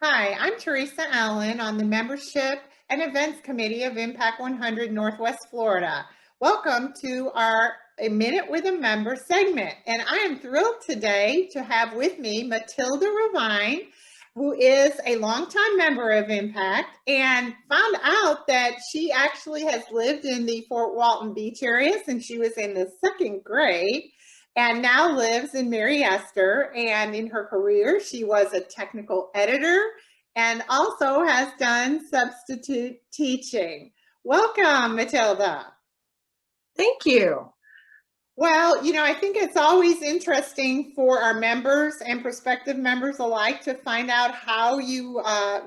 Hi, I'm Teresa Allen on the Membership and Events Committee of Impact 100 Northwest Florida. Welcome to our A Minute with a Member segment. And I am thrilled today to have with me Mathilda Ravine, who is a longtime member of Impact and found out that she actually has lived in the Fort Walton Beach area since she was in the second grade and now lives in Mary Esther. And in her career, she was a technical editor and also has done substitute teaching. Welcome, Mathilda. Thank you. Well, I think it's always interesting for our members and prospective members alike to find out how you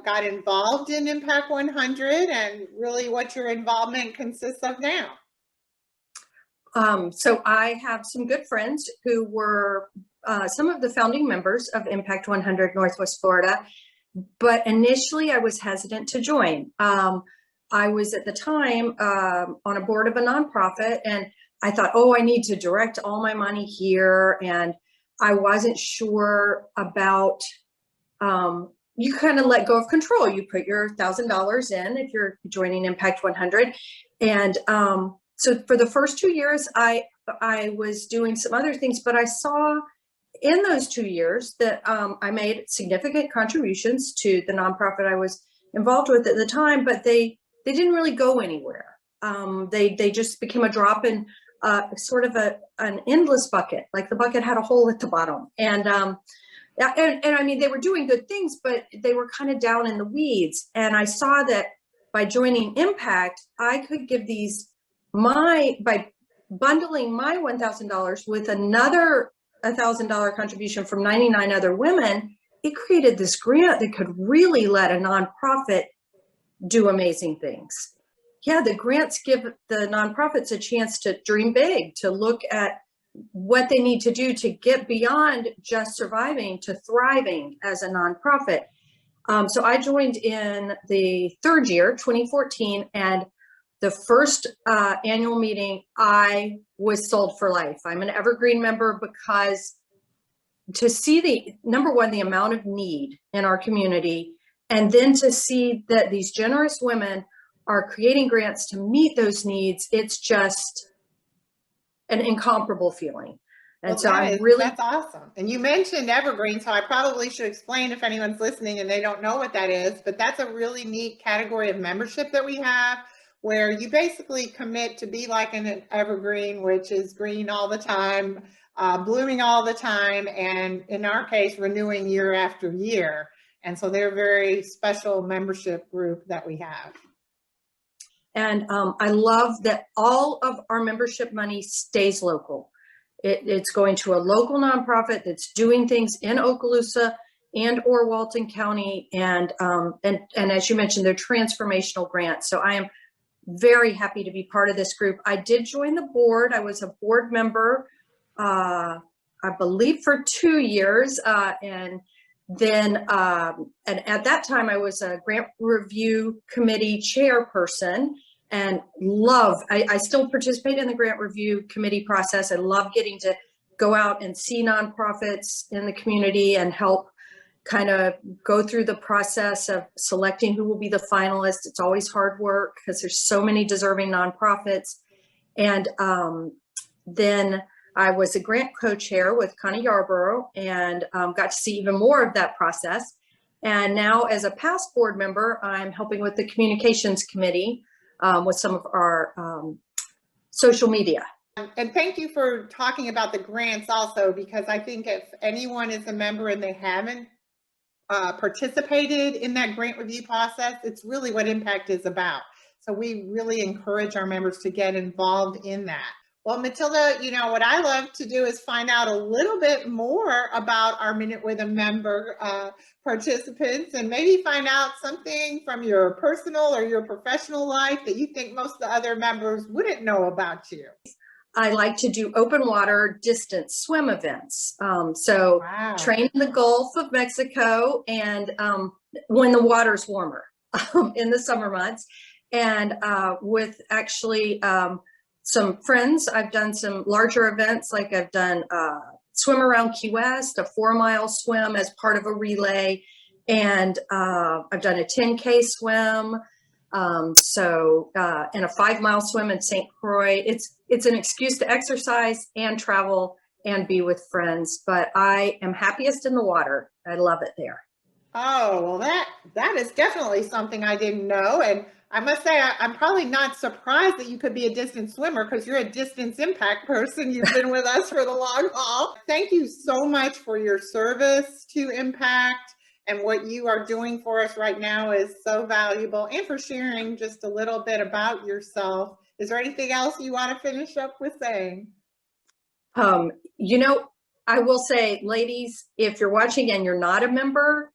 got involved in Impact 100 and really what your involvement consists of now. So I have some good friends who were some of the founding members of Impact 100 Northwest Florida, but initially I was hesitant to join. I was at the time on a board of a nonprofit, and I thought, oh, I need to direct all my money here. And I wasn't sure about, you kind of let go of control. You put your $1,000 in if you're joining Impact 100. And so for the first 2 years, I was doing some other things, but I saw in those 2 years that I made significant contributions to the nonprofit I was involved with at the time, but they didn't really go anywhere. They just became a drop in sort of an endless bucket, like the bucket had a hole at the bottom. And I mean, they were doing good things, but they were kind of down in the weeds. And I saw that by joining Impact, I could give by bundling my $1,000 with another $1,000 contribution from 99 other women, it created this grant that could really let a nonprofit do amazing things. Yeah, the grants give the nonprofits a chance to dream big, to look at what they need to do to get beyond just surviving to thriving as a nonprofit. So I joined in the third year, 2014, and the first annual meeting, I was sold for life. I'm an Evergreen member because to see number one, the amount of need in our community, and then to see that these generous women are creating grants to meet those needs, it's just an incomparable feeling. And so that's awesome. And you mentioned Evergreen, so I probably should explain if anyone's listening and they don't know what that is, but that's a really neat category of membership that we have, where you basically commit to be like an evergreen, which is green all the time, blooming all the time, and in our case, renewing year after year. And so they're a very special membership group that we have. And I love that all of our membership money stays local. It's going to a local nonprofit that's doing things in Okaloosa and or Walton County. And as you mentioned, they're transformational grants. So I am very happy to be part of this group. I did join the board. I was a board member, I believe, for 2 years. And then and at that time, I was a grant review committee chairperson, and I still participate in the grant review committee process. I love getting to go out and see nonprofits in the community and help kind of go through the process of selecting who will be the finalists. It's always hard work because there's so many deserving nonprofits. And then I was a grant co-chair with Connie Yarborough and got to see even more of that process. And now as a past board member, I'm helping with the communications committee with some of our social media. And thank you for talking about the grants also, because I think if anyone is a member and they haven't participated in that grant review process, it's really what Impact is about. So we really encourage our members to get involved in that. Well, Mathilda, what I love to do is find out a little bit more about our Minute with a Member participants, and maybe find out something from your personal or your professional life that you think most of the other members wouldn't know about you. I like to do open water distance swim events. Wow. Train in the Gulf of Mexico, and when the water's warmer in the summer months, and with actually some friends, I've done some larger events, like I've done swim around Key West, a 4-mile swim as part of a relay. And I've done a 10K swim. And a 5-mile swim in St. Croix. It's an excuse to exercise and travel and be with friends, but I am happiest in the water. I love it there. Oh, well, that is definitely something I didn't know. And I must say, I'm probably not surprised that you could be a distance swimmer because you're a distance impact person. You've been with us for the long haul. Thank you so much for your service to Impact, and what you are doing for us right now is so valuable, and for sharing just a little bit about yourself. Is there anything else you want to finish up with saying? You know, I will say, ladies, if you're watching and you're not a member,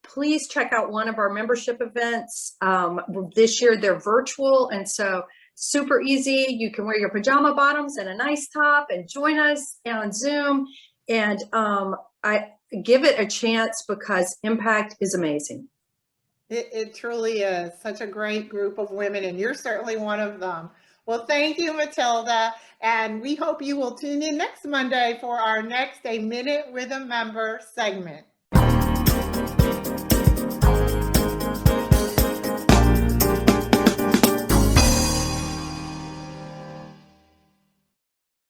please check out one of our membership events. This year they're virtual, and so super easy. You can wear your pajama bottoms and a nice top and join us on Zoom. And I give it a chance because Impact is amazing. It truly is such a great group of women, and you're certainly one of them. Well, thank you, Mathilda, and we hope you will tune in next Monday for our next A Minute with a Member segment.